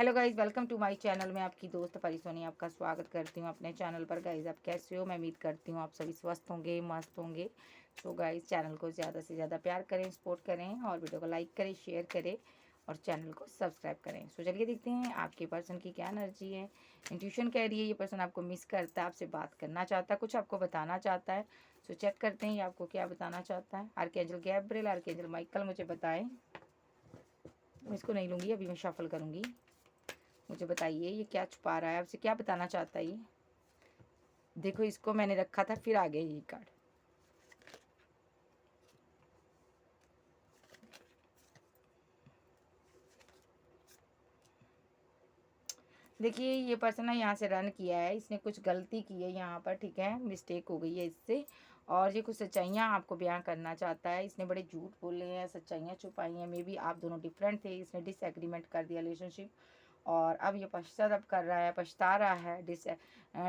Hello guys, welcome to my channel. मैं आपकी दोस्त परिसोनी आपका स्वागत करती हूँ अपने चैनल पर। गाइज आप कैसे हो? मैं उम्मीद करती हूँ आप सभी स्वस्थ होंगे, मस्त होंगे। सो गाइज चैनल को ज़्यादा से ज़्यादा प्यार करें, सपोर्ट करें और वीडियो को लाइक करें, शेयर करें और चैनल को सब्सक्राइब करें। सो चलिए देखते हैं आपके पर्सन की क्या एनर्जी है। इंट्यूशन कह रही है ये पर्सन आपको मिस करता है, आपसे बात करना चाहता है, कुछ आपको बताना चाहता है। सो चेक करते हैं ये आपको क्या बताना चाहता है। आर्कएंजल गैब्रिएल, आर्कएंजल माइकल मुझे बताएं। मैं इसको नहीं लूँगी, अभी मैं शफल करूँगी। मुझे बताइए ये क्या छुपा रहा है, आपसे क्या बताना चाहता है ये। देखो इसको मैंने रखा था, फिर आ गए ये कार्ड। देखिए ये पर्सन ना यहाँ से रन किया है, इसने कुछ गलती की है यहाँ पर, ठीक है, मिस्टेक हो गई है इससे। और ये कुछ सच्चाइयाँ आपको बयां करना चाहता है। इसने बड़े झूठ बोले हैं, सच्चाइयाँ छुपाई हैं। मे बी आप दोनों डिफरेंट थे, इसने डिसएग्रीमेंट कर दिया रिलेशनशिप और अब ये पश्चाताप कर रहा है, पछता रहा है।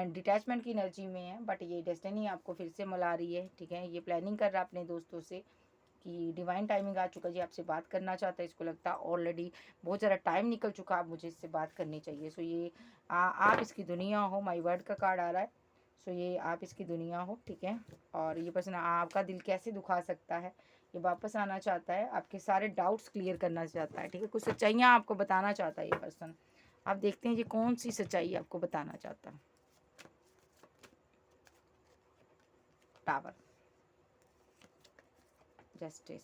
डिटैचमेंट की एनर्जी में है, बट ये डेस्टिनी आपको फिर से मिला रही है, ठीक है। ये प्लानिंग कर रहा है अपने दोस्तों से कि डिवाइन टाइमिंग आ चुका जी, आपसे बात करना चाहता है। इसको लगता है ऑलरेडी बहुत ज़्यादा टाइम निकल चुका, अब मुझे इससे बात करनी चाहिए। सो ये आप इसकी दुनिया हो, माई वर्ड का कार्ड आ रहा है। सो ये आप इसकी दुनिया हो, ठीक है। और ये पर्सन आपका दिल कैसे दुखा सकता है, ये वापस आना चाहता है, आपके सारे डाउट्स क्लियर करना चाहता है, ठीक है। कुछ सच्चाइयाँ आपको बताना चाहता है ये पर्सन। आप देखते हैं ये कौन सी सच्चाई आपको बताना चाहता है। Tower, justice,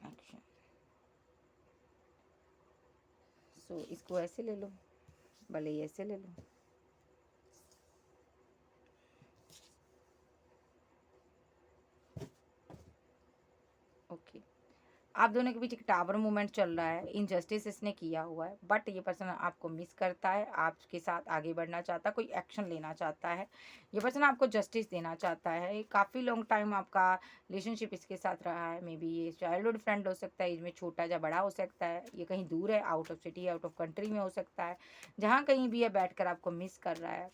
action. सो इसको ऐसे ले लो, भले ही ऐसे ले लो। ओके, आप दोनों के बीच एक टावर मूवमेंट चल रहा है। इनजस्टिस इसने किया हुआ है, बट ये पर्सन आपको मिस करता है, आपके साथ आगे बढ़ना चाहता है, कोई एक्शन लेना चाहता है। ये पर्सन आपको जस्टिस देना चाहता है। काफ़ी लॉन्ग टाइम आपका रिलेशनशिप इसके साथ रहा है। मे बी ये चाइल्डहुड फ्रेंड हो सकता है, एज में छोटा या बड़ा हो सकता है। ये कहीं दूर है, out of city, out of country में हो सकता है। जहाँ कहीं भी ये बैठ कर आपको मिस कर रहा है,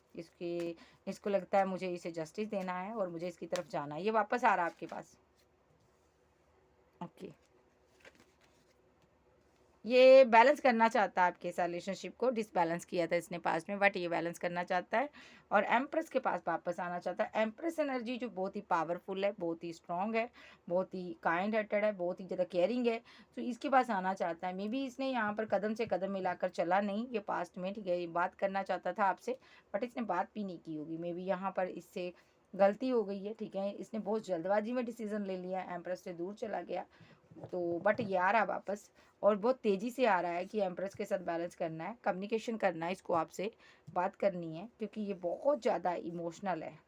इसको लगता है मुझे इसे जस्टिस देना है और मुझे इसकी तरफ जाना है। ये वापस आ रहा है आपके पास। ओके, ये बैलेंस करना चाहता है आपके साथ रिलेशनशिप को। डिसबैलेंस किया था इसने पास्ट में, बट ये बैलेंस करना चाहता है और एम्प्रेस के पास वापस आना चाहता है। एम्प्रेस एनर्जी जो बहुत ही पावरफुल है, बहुत ही स्ट्रांग है, बहुत ही काइंड हार्टेड है, बहुत ही ज़्यादा केयरिंग है। तो इसके पास आना चाहता है। मे बी इसने यहाँ पर कदम से कदम मिलाकर चला नहीं ये पास्ट में, ठीक है। ये बात करना चाहता था आपसे, बट इसने बात भी नहीं की होगी। मे बी यहाँ पर इससे गलती हो गई है, ठीक है। इसने बहुत जल्दबाजी में डिसीजन ले लिया, एम्प्रेस से दूर चला गया। तो बट ये आ रहा है वापस और बहुत तेज़ी से आ रहा है कि एम्प्रेस के साथ बैलेंस करना है, कम्युनिकेशन करना है, इसको आपसे बात करनी है क्योंकि ये बहुत ज़्यादा इमोशनल है।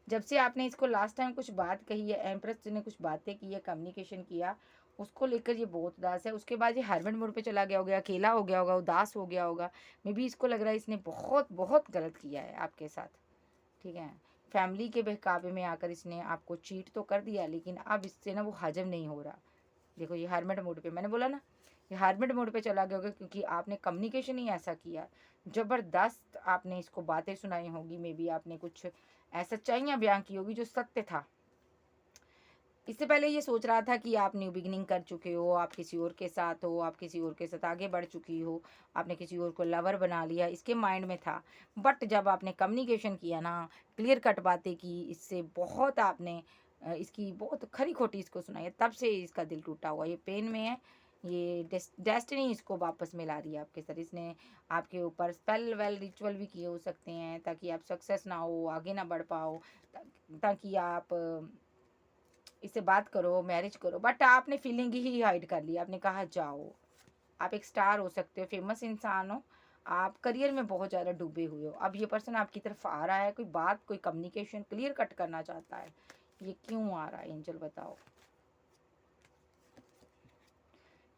जब से आपने इसको लास्ट टाइम कुछ बात कही है, एम्प्रेस ने कुछ बातें की है, कम्युनिकेशन किया, उसको लेकर ये बहुत उदास है। उसके बाद ये हरमन मोड पे चला गया होगा, अकेला हो गया होगा, उदास हो गया होगा। मे बी इसको लग रहा है इसने बहुत बहुत गलत किया है आपके साथ, ठीक है। फैमिली के बहकावे में आकर इसने आपको चीट तो कर दिया, लेकिन अब इससे ना वो हजम नहीं हो रहा। देखो ये हार्मिट मोड पे, मैंने बोला ना ये हार्मिट मोड पे चला गया होगा क्योंकि आपने कम्युनिकेशन ही ऐसा किया, ज़बरदस्त आपने इसको बातें सुनाई होगी। मे बी आपने कुछ ऐसा सच्चाइयाँ बयां की होगी जो सत्य था। इससे पहले ये सोच रहा था कि आप न्यू बिगिनिंग कर चुके हो, आप किसी और के साथ हो, आप किसी और के साथ आगे बढ़ चुकी हो, आपने किसी और को लवर बना लिया, इसके माइंड में था। बट जब आपने कम्युनिकेशन किया ना, क्लियर कट बातें की, इससे बहुत आपने इसकी बहुत खरी खोटी इसको सुनाई है, तब से इसका दिल टूटा हुआ, ये पेन में है। ये डेस्टिनी इसको वापस मिला रही है आपके साथ। इसने आपके ऊपर स्पेल वेल रिचुअल भी किए हो सकते हैं ताकि आप सक्सेस ना हो, आगे ना बढ़ पाओ, ताकि आप इससे बात करो, मैरिज करो। बट आपने फीलिंग ही हाइड कर ली। आपने कहा जाओ, आप एक स्टार हो सकते हो, फेमस इंसान हो, आप करियर में बहुत ज़्यादा डूबे हुए हो। अब ये पर्सन आपकी तरफ आ रहा है, कोई बात, कोई कम्युनिकेशन क्लियर कट करना चाहता है। ये क्यों आ रहा है एंजल बताओ?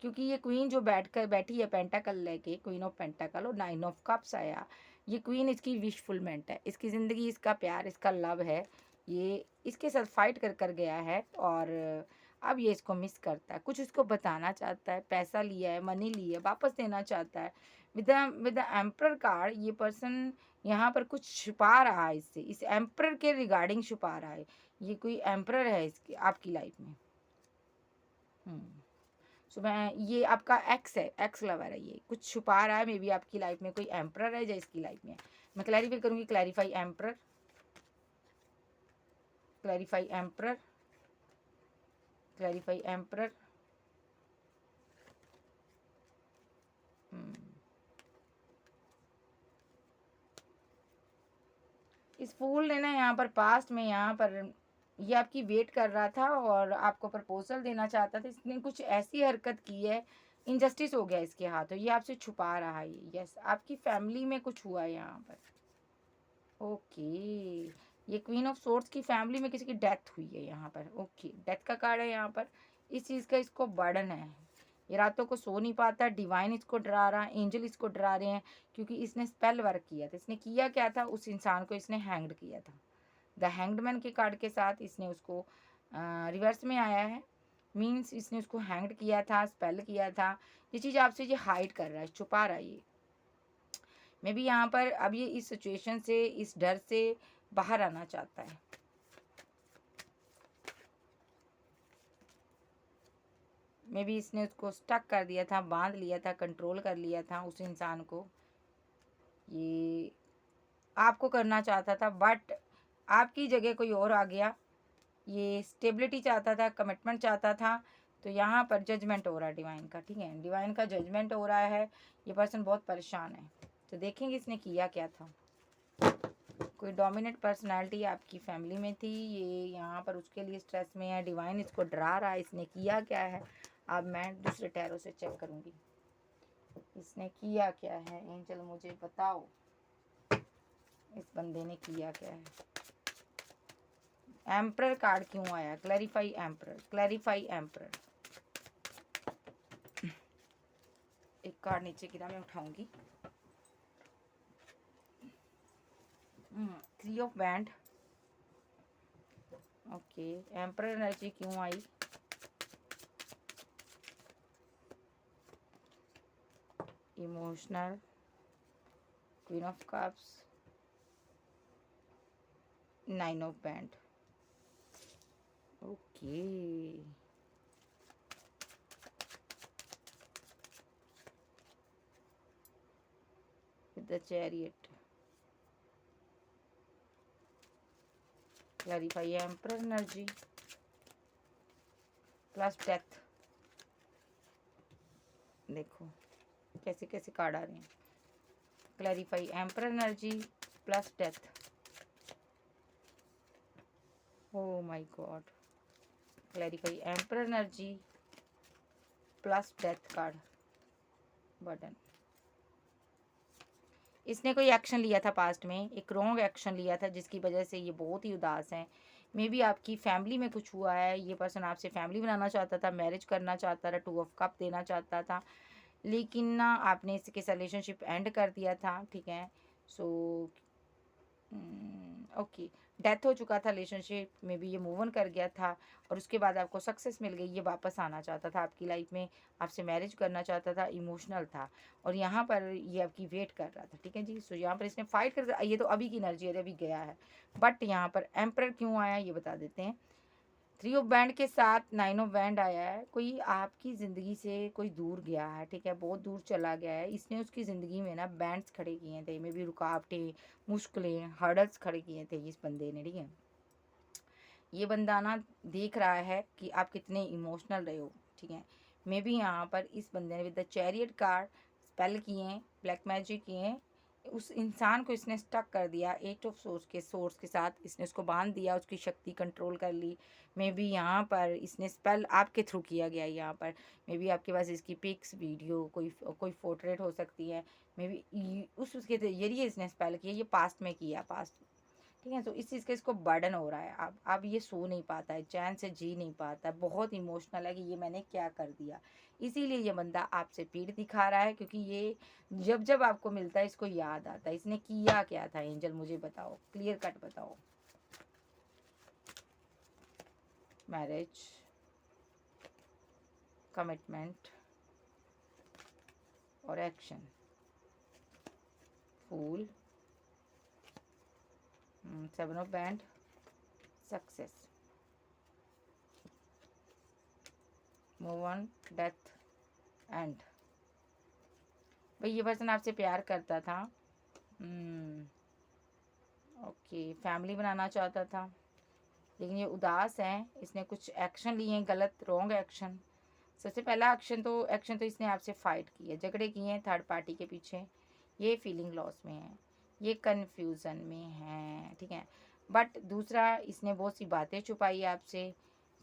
क्योंकि ये क्वीन जो बैठी है पेंटाकल लेके, क्वीन ऑफ पेंटाकल और नाइन ऑफ कप्स आया। ये क्वीन इसकी विशफुलमेंट है, इसकी ज़िंदगी, इसका प्यार, इसका लव है। ये इसके साथ फाइट कर कर गया है और अब ये इसको मिस करता है। कुछ इसको बताना चाहता है, पैसा लिया है, मनी ली है, वापस देना चाहता है। विद द एम्परर कार्ड ये पर्सन यहाँ पर कुछ छुपा रहा है इससे, इस एम्परर के रिगार्डिंग छुपा रहा है। ये कोई एम्परर है इसकी आपकी लाइफ में। सुबह ये आपका एक्स है, एक्स लवर है, ये कुछ छुपा रहा है, मे बी आपकी लाइफ में कोई एम्प्रर है या इसकी लाइफ में। मैं क्लैरिफाई करूँगी, clarify emperor, clarify emperor, clarify emperor. इस फूल ने ना यहाँ पर पास्ट में यहाँ पर ये आपकी वेट कर रहा था और आपको प्रपोजल देना चाहता था। इसने कुछ ऐसी हरकत की है, इनजस्टिस हो गया इसके हाथों, ये आपसे छुपा रहा है। यस, आपकी फैमिली में कुछ हुआ है यहाँ पर। ओके, ये क्वीन ऑफ सोर्ड्स की फैमिली में किसी की डेथ हुई है यहाँ पर। ओके, डेथ का कार्ड है यहाँ पर। इस चीज़ का इसको बर्डन है, ये रातों को सो नहीं पाता। डिवाइन इसको डरा रहा है, एंजल इसको डरा रहे हैं, क्योंकि इसने स्पेल वर्क किया था। इसने किया क्या था, उस इंसान को इसने हैंग्ड किया था। द हैंग्ड के कार्ड के साथ इसने उसको रिवर्स में आया है, मीन्स इसने उसको हैंग्ड किया था, स्पेल किया था। ये चीज़ आपसे ये हाइड कर रहा है, छुपा रहा है ये। मे बी यहाँ पर अब ये इस सिचुएशन से, इस डर से बाहर आना चाहता है। मे बी इसने उसको स्टक कर दिया था, बांध लिया था, कंट्रोल कर लिया था उस इंसान को। ये आपको करना चाहता था, बट आपकी जगह कोई और आ गया। ये स्टेबिलिटी चाहता था, कमिटमेंट चाहता था। तो यहाँ पर जजमेंट हो रहा है डिवाइन का, ठीक है, डिवाइन का जजमेंट हो रहा है। ये पर्सन बहुत परेशान है। तो देखेंगे इसने किया क्या था। कोई डोमिनेट पर्सनालिटी आपकी फैमिली में थी, ये यहाँ पर उसके लिए स्ट्रेस में है। डिवाइन इसको डरा रहा है, इसने किया क्या है। अब मैं दूसरे टैरो से चेक करूँगी, इसने किया क्या है। एंजल मुझे बताओ, इस बंदे ने किया क्या है। एम्प्रर कार्ड क्यों आया, क्लैरिफाई एम्प्रर, क्लैरिफाई एम्प्रर। एक कार्ड नीचे गिरा, मैं उठाऊंगी। 3 ऑफ बैंड। ओके, एम्प्रर एनर्जी क्यों आई। Emotional, queen of cups, 9 of बैंड। Okay, with the chariot, clarify emperor energy plus death. देखो कैसे कैसे कार्ड आ रहे हैं। Clarify emperor energy plus death. Oh my god, clarify emperor energy plus death card, button. इसने कोई एक्शन लिया था पास्ट में, एक रॉन्ग एक्शन लिया था, जिसकी वजह से ये बहुत ही उदास हैं। मे बी आपकी फैमिली में कुछ हुआ है। ये पर्सन आपसे फैमिली बनाना चाहता था, मैरिज करना चाहता था, 2 ऑफ कप देना चाहता था, लेकिन ना आपने इसके रिलेशनशिप एंड कर दिया था, ठीक है। सो ओके, डेथ हो चुका था रिलेशनशिप में भी, ये मूव ऑन कर गया था और उसके बाद आपको सक्सेस मिल गई। ये वापस आना चाहता था आपकी लाइफ में, आपसे मैरिज करना चाहता था, इमोशनल था और यहाँ पर ये आपकी वेट कर रहा था, ठीक है जी। सो यहाँ पर इसने फाइट कर, ये तो अभी की एनर्जी है, अभी गया है। बट यहाँ पर एम्प्रर क्यों आया ये बता देते हैं। 3 ऑफ बैंड के साथ 9 ऑफ बैंड आया है। कोई आपकी ज़िंदगी से कोई दूर गया है, ठीक है, बहुत दूर चला गया है। इसने उसकी ज़िंदगी में ना बैंड्स खड़े किए थे, में भी रुकावटें, मुश्किलें, हर्डल्स खड़े किए थे इस बंदे ने, ठीक है। ये बंदा ना देख रहा है कि आप कितने इमोशनल रहे हो, ठीक है। मे बी यहाँ पर इस बंदे ने with the chariot card spell किए, ब्लैक मैजिक किए, उस इंसान को इसने स्टक कर दिया। 8 ऑफ सोर्स के साथ इसने उसको बांध दिया, उसकी शक्ति कंट्रोल कर ली। मे बी यहाँ पर इसने स्पेल आपके थ्रू किया गया। यहाँ पर मे बी आपके पास इसकी पिक्स, वीडियो, कोई पोर्ट्रेट हो सकती है। मे बी उसके जरिए इसने स्पेल किया। ये पास्ट में किया, पास्ट, ठीक है। तो इस चीज़ का इसको बर्डन हो रहा है। अब ये सो नहीं पाता है, चैन से जी नहीं पाता है, बहुत इमोशनल है कि ये मैंने क्या कर दिया। इसीलिए ये बंदा आपसे पीठ दिखा रहा है, क्योंकि ये जब जब आपको मिलता है इसको याद आता है इसने किया क्या था। एंजल मुझे बताओ, क्लियर कट बताओ। मैरिज, कमिटमेंट और एक्शन, फूल, 7 ऑफ बैंड, success, move on, death, end. भाई ये पर्सन आपसे प्यार करता था, ओके, फैमिली बनाना चाहता था, लेकिन ये उदास है। इसने कुछ एक्शन लिए हैं, गलत, रॉन्ग एक्शन। सबसे पहला एक्शन तो इसने आपसे फाइट की है, झगड़े किए हैं थर्ड पार्टी के पीछे। ये फीलिंग लॉस में है, ये कन्फ्यूज़न में है, ठीक है। बट दूसरा, इसने बहुत सी बातें छुपाई आपसे,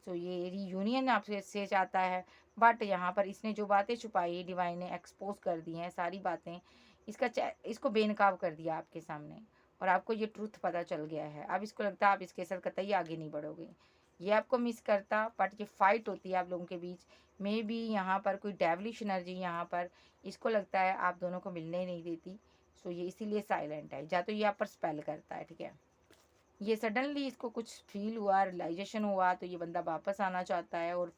सो ये रीयूनियन आपसे से चाहता है। बट यहाँ पर इसने जो बातें छुपाई, डिवाइन ने एक्सपोज कर दी हैं सारी बातें। इसको बेनकाब कर दिया आपके सामने, और आपको ये ट्रूथ पता चल गया है। अब इसको लगता है आप इसके साथ कतई आगे नहीं बढ़ोगे। ये आपको मिस करता, बट ये फाइट होती है आप लोगों के बीच। मे बी यहाँ पर कोई डेवलिश एनर्जी यहाँ पर इसको लगता है आप दोनों को मिलने ही नहीं देती। सो ये इसीलिए साइलेंट है, या तो ये आप पर स्पेल करता है, ठीक है। ये सडनली इसको कुछ फील हुआ, रियलाइजेशन हुआ, तो ये बंदा वापस आना चाहता है, और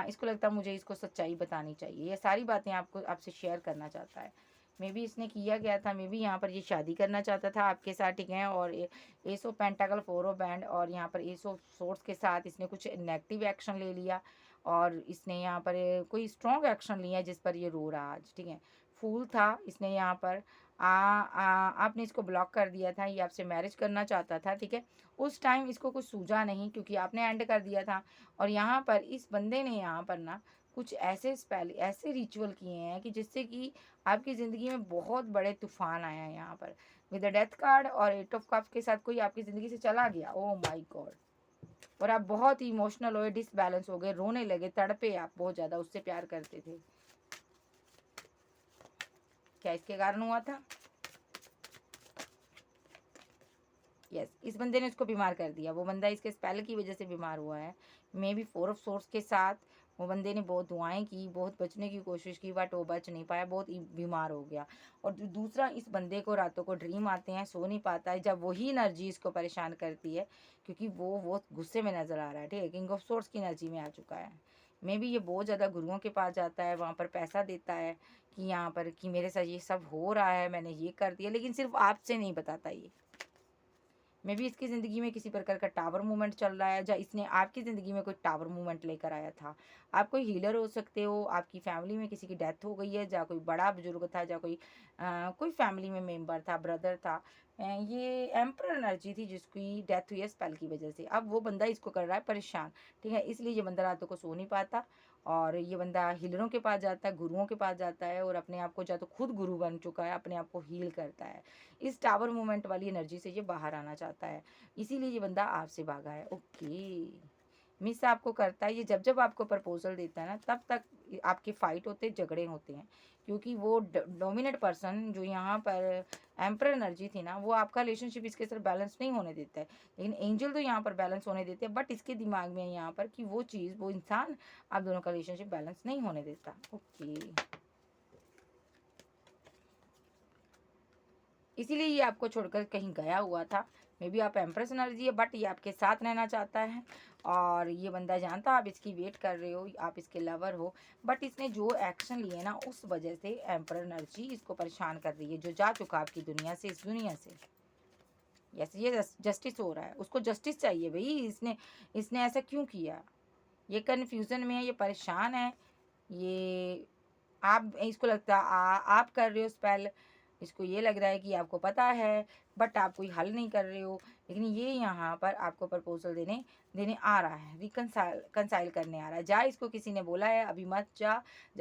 इसको लगता है मुझे इसको सच्चाई बतानी चाहिए। ये सारी बातें आपसे शेयर करना चाहता है। मे बी इसने किया गया था, मे बी यहाँ पर ये शादी करना चाहता था आपके साथ, ठीक है। और ace of pentacle, four of बैंड, और यहाँ पर एस ऑफ सोर्ड्स के साथ इसने कुछ नेगेटिव एक्शन ले लिया, और इसने यहाँ पर कोई स्ट्रॉन्ग एक्शन लिया जिस पर ये रो रहा आज, ठीक है। फूल था इसने यहाँ पर आपने इसको ब्लॉक कर दिया था। ये आपसे मैरिज करना चाहता था, ठीक है। उस टाइम इसको कुछ सूझा नहीं, क्योंकि आपने एंड कर दिया था। और यहाँ पर इस बंदे ने यहाँ पर ना कुछ ऐसे स्पेल, ऐसे रिचुअल किए हैं कि जिससे कि आपकी ज़िंदगी में बहुत बड़े तूफान आया है यहाँ पर। विद द डेथ कार्ड और एट ऑफ कप्स के साथ कोई आपकी ज़िंदगी से चला गया, ओह माय गॉड। और आप बहुत ही इमोशनल हुए, डिसबैलेंस हो गए, रोने लगे, तड़पे आप बहुत ज़्यादा, उससे प्यार करते थे। क्या इसके कारण हुआ था? यस, इस बंदे ने उसको बीमार कर दिया। वो बंदा इसके स्पेल की वजह से बीमार हुआ है। May be four of source के साथ वो बंदे ने बहुत दुआएं की, बहुत बचने की कोशिश की, बट वो बच नहीं पाया, बहुत बीमार हो गया। और दूसरा, इस बंदे को रातों को ड्रीम आते हैं, सो नहीं पाता है, जब वही एनर्जी इसको परेशान करती है, क्योंकि वो गुस्से में नज़र आ रहा है, ठीक है। किंग ऑफ सोर्स की एनर्जी में आ चुका है। मे बी ये बहुत ज़्यादा गुरुओं के पास जाता है, वहाँ पर पैसा देता है कि यहाँ पर कि मेरे साथ ये सब हो रहा है, मैंने ये कर दिया, लेकिन सिर्फ आपसे नहीं बताता ये। मे बी इसकी ज़िंदगी में किसी प्रकार का टावर मूवमेंट चल रहा है, या इसने आपकी ज़िंदगी में कोई टावर मूवमेंट लेकर आया था। आप कोई हीलर हो सकते हो, आपकी फैमिली में किसी की डेथ हो गई है, या कोई बड़ा बुजुर्ग था, या कोई फैमिली में मेंबर था, ब्रदर था। ये एम्परर एनर्जी थी जिसकी डेथ हुई है स्पेल की वजह से। अब वो बंदा इसको कर रहा है परेशान, ठीक है। इसलिए ये बंदा रातों को सो नहीं पाता, और ये बंदा हीलरों के पास जाता है, गुरुओं के पास जाता है, और अपने आप को, या तो खुद गुरु बन चुका है, अपने आप को हील करता है। इस टावर मूवमेंट वाली एनर्जी से ये बाहर आना चाहता है, इसीलिए ये बंदा आपसे भागा है, ओके। मिस आपको करता है ये, जब जब आपको प्रपोजल देता है ना, तब तक आपके फाइट होते, झगड़े होते हैं, क्योंकि वो डोमिनेट पर्सन जो यहाँ पर एम्पर एनर्जी थी ना, वो आपका रिलेशनशिप इसके साथ बैलेंस नहीं होने देता है। लेकिन एंजल तो यहाँ पर बैलेंस होने देते हैं, बट इसके दिमाग में है यहाँ पर कि वो चीज़, वो इंसान आप दोनों का रिलेशनशिप बैलेंस नहीं होने देता, ओके। इसीलिए ये आपको छोड़कर कहीं गया हुआ था। मे बी आप एम्प्रेस एनर्जी है, बट ये आपके साथ रहना चाहता है, और ये बंदा जानता आप इसकी वेट कर रहे हो, आप इसके लवर हो। बट इसने जो एक्शन लिए ना, उस वजह से एम्पर एनर्जी इसको परेशान कर रही है, जो जा चुका आपकी दुनिया से, इस दुनिया से। यस, ये जस्टिस हो रहा है, उसको जस्टिस चाहिए भाई। इसने ऐसा क्यों किया? ये कन्फ्यूज़न में है, ये परेशान है, ये आप इसको लगता है आप कर रहे हो स्पेल, इसको ये लग रहा है कि आपको पता है, बट आप कोई हल नहीं कर रहे हो। लेकिन ये यहाँ पर आपको प्रपोजल देने देने आ रहा है, कंसाइल करने आ रहा है। जा, इसको किसी ने बोला है अभी मत जा,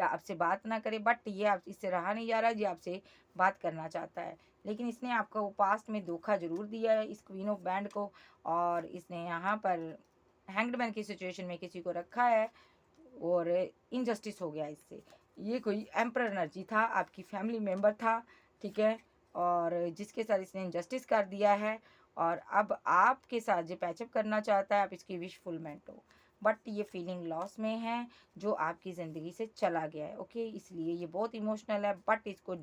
आपसे बात ना करे, बट ये आप इससे रहा नहीं जा रहा, ये आपसे बात करना चाहता है। लेकिन इसने आपको पास्ट में धोखा ज़रूर दिया है, इस क्वीन ऑफ बैंड को, और इसने यहाँ पर हैंग्ड मैन की सिचुएशन में किसी को रखा है, और इनजस्टिस हो गया इससे। ये कोई एम्पर एनर्जी था, आपकी फैमिली मेम्बर था, ठीक है, और जिसके साथ इसने इनजस्टिस कर दिया है, और अब आपके साथ जो पैचअप करना चाहता है, आप इसकी विशफुलमेंट हो। बट ये फीलिंग लॉस में है, जो आपकी ज़िंदगी से चला गया है, ओके। इसलिए ये बहुत इमोशनल है, बट इसको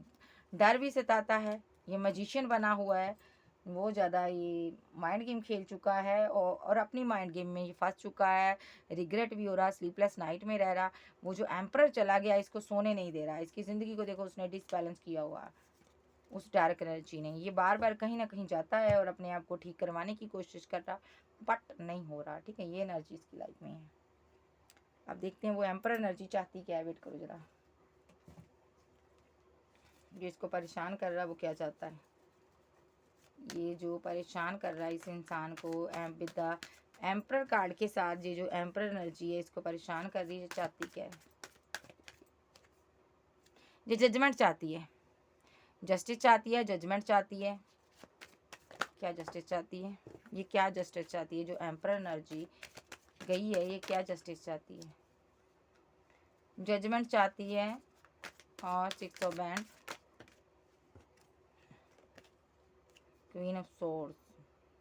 डर भी सताता है। ये मैजिशियन बना हुआ है, वो ज़्यादा ये माइंड गेम खेल चुका है, और अपनी माइंड गेम में ये फंस चुका है। रिग्रेट भी हो रहा, स्लीपलेस नाइट में रह रहा। वो जो एम्परर चला गया, इसको सोने नहीं दे रहा, इसकी ज़िंदगी को देखो उसने डिसबैलेंस किया हुआ है, उस डार्क एनर्जी ने। ये बार बार कहीं ना कहीं जाता है, और अपने आप को ठीक करवाने की कोशिश कर रहा, बट नहीं हो रहा, ठीक है। ये एनर्जी इसकी लाइफ में है, अब देखते हैं वो एम्पर एनर्जी चाहती क्या है। वेट करो जरा, जो इसको परेशान कर रहा है वो क्या चाहता है। ये जो परेशान कर रहा है इस इंसान को विद द एम्पर कार्ड के साथ, ये जो एम्पर एनर्जी है इसको परेशान कर रही है, चाहती क्या है। ये जजमेंट चाहती है, जस्टिस चाहती है, जजमेंट चाहती है। क्या जस्टिस चाहती है, ये क्या जस्टिस चाहती है। जो एम्पर एनर्जी गई है ये क्या जस्टिस चाहती है। जजमेंट चाहती है और 6 of band, queen of source.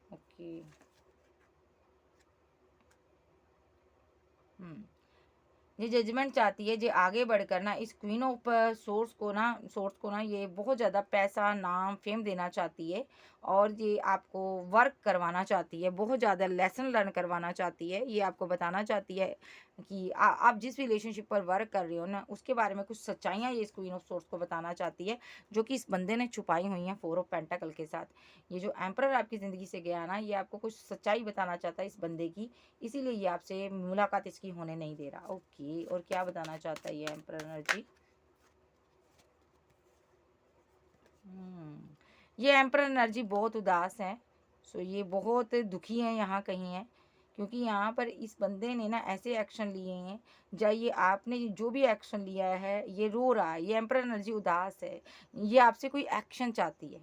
Okay, ये जजमेंट चाहती है जो आगे बढ़कर ना इस क्वीन ऑफ सोर्स को ना ये बहुत ज़्यादा पैसा, नाम, फेम देना चाहती है। और ये आपको वर्क करवाना चाहती है, बहुत ज़्यादा लेसन लर्न करवाना चाहती है। ये आपको बताना चाहती है कि आप जिस रिलेशनशिप पर वर्क कर रहे हो ना उसके बारे में कुछ सच्चाइयाँ ये इस क्वीन ऑफ सोर्स को बताना चाहती है, जो कि इस बंदे ने छुपाई हुई हैं 4 ऑफ पेंटाकल के साथ। ये जो एम्परर आपकी ज़िंदगी से गया ना ये आपको कुछ सच्चाई बताना चाहता है इस बंदे की, इसीलिए ये आपसे मुलाकात इसकी होने नहीं दे रहा। ओके, और क्या बताना चाहता है ये एम्परर एनर्जी। ये एम्परर एनर्जी बहुत उदास है। सो ये बहुत दुखी है, यहाँ कहीं है, क्योंकि यहाँ पर इस बंदे ने ना ऐसे एक्शन लिए हैं, या ये आपने जो भी एक्शन लिया है ये रो रहा है। ये एम्परर एनर्जी उदास है, ये आपसे कोई एक्शन चाहती है।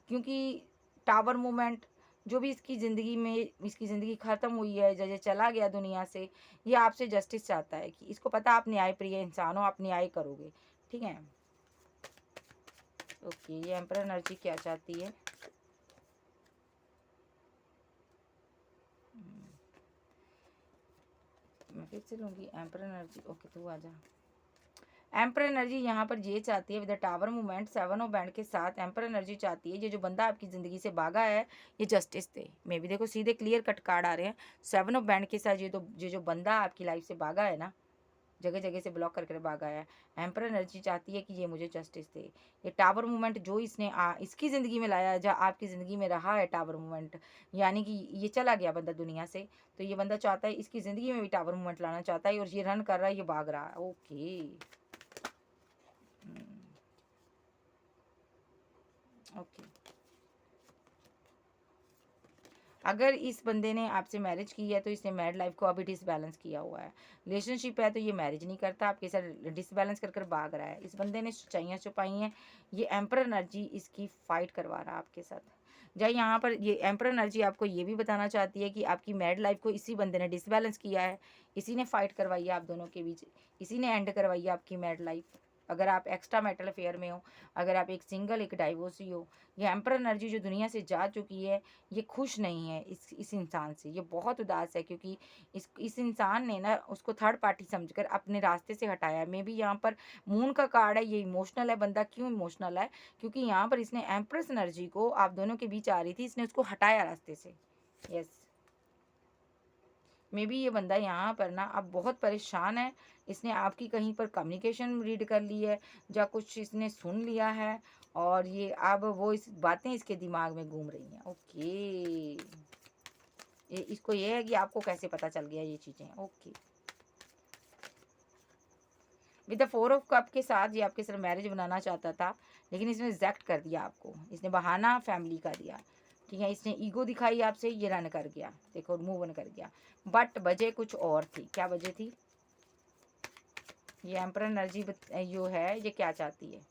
क्योंकि टावर मूवमेंट जो भी इसकी ज़िंदगी में, इसकी ज़िंदगी ख़त्म हुई है, जैसे चला गया दुनिया से, ये आपसे जस्टिस चाहता है कि इसको पता आप न्यायप्रिय इंसान हो, आप न्याय करोगे। ठीक है, ओके। ये एम्परर एनर्जी क्या चाहती है। मैं फिर से लूँगी एम्परर एनर्जी। ओके, तू आ जा। एम्पर एनर्जी यहाँ पर ये चाहती है with the tower movement 7 of band के साथ, एम्पर एनर्जी चाहती है ये जो बंदा आपकी ज़िंदगी से भागा है ये जस्टिस दे। मे भी देखो सीधे क्लियर कट कार्ड आ रहे हैं 7 ऑफ बैंड के साथ। ये जो बंदा आपकी लाइफ से भागा है ना, जगह जगह से ब्लॉक करके भागा है, एम्पर एनर्जी चाहती है कि ये मुझे जस्टिस दे। ये टावर मूवमेंट जो इसने इसकी ज़िंदगी में लाया है, जहाँ आपकी ज़िंदगी में रहा है टावर मूवमेंट, यानी कि ये चला गया बंदा दुनिया से, तो ये बंदा चाहता है इसकी ज़िंदगी में भी टावर मूवमेंट लाना चाहता है, और ये रन कर रहा है, ये भाग रहा है। Okay, okay. अगर इस बंदे ने आपसे मैरिज की है तो इसने मैरिड लाइफ को अभी डिसबैलेंस किया हुआ है। रिलेशनशिप है तो ये मैरिज नहीं करता, आपके साथ डिसबैलेंस कर कर भाग रहा है। इस बंदे ने सच्चाइयाँ छुपाई हैं, ये एम्पर एनर्जी इसकी फाइट करवा रहा है आपके साथ। जहाँ यहाँ पर ये एम्पर एनर्जी आपको ये भी बताना चाहती है कि आपकी मैरिड लाइफ को इसी बंदे ने डिसबैलेंस किया है, इसी ने फाइट करवाई है आप दोनों के बीच, इसी ने एंड करवाई है आपकी मैरिड लाइफ। अगर आप एक्स्ट्रा मैरिटल अफेयर में हो, अगर आप एक सिंगल, एक डाइवोर्सी हो, ये एम्पर एनर्जी जो दुनिया से जा चुकी है ये खुश नहीं है इस इंसान से, ये बहुत उदास है, क्योंकि इस इंसान ने ना उसको थर्ड पार्टी समझकर अपने रास्ते से हटाया। मे बी यहाँ पर मून का कार्ड है, ये इमोशनल है बंदा। क्यों इमोशनल है, क्योंकि यहाँ पर इसने एम्प्रेस एनर्जी को आप दोनों के बीच आ रही थी, इसने उसको हटाया रास्ते से। यस, मे बी ये बंदा यहाँ पर ना अब बहुत परेशान है। इसने आपकी कहीं पर कम्युनिकेशन रीड कर ली है, या कुछ इसने सुन लिया है, और ये अब वो इस बातें इसके दिमाग में घूम रही हैं। ओके, इसको ये है कि आपको कैसे पता चल गया ये चीज़ें। Okay, with the 4 of cup के साथ ये आपके साथ मैरिज बनाना चाहता था, लेकिन इसने रिजेक्ट कर दिया आपको। इसने बहाना फैमिली का दिया, ठीक है, इसने ईगो दिखाई आपसे, ये रन कर गया, देखो मूव ऑन कर गया। बट वजह कुछ और थी। क्या वजह थी। ये एम्पर एनर्जी जो है ये क्या चाहती है।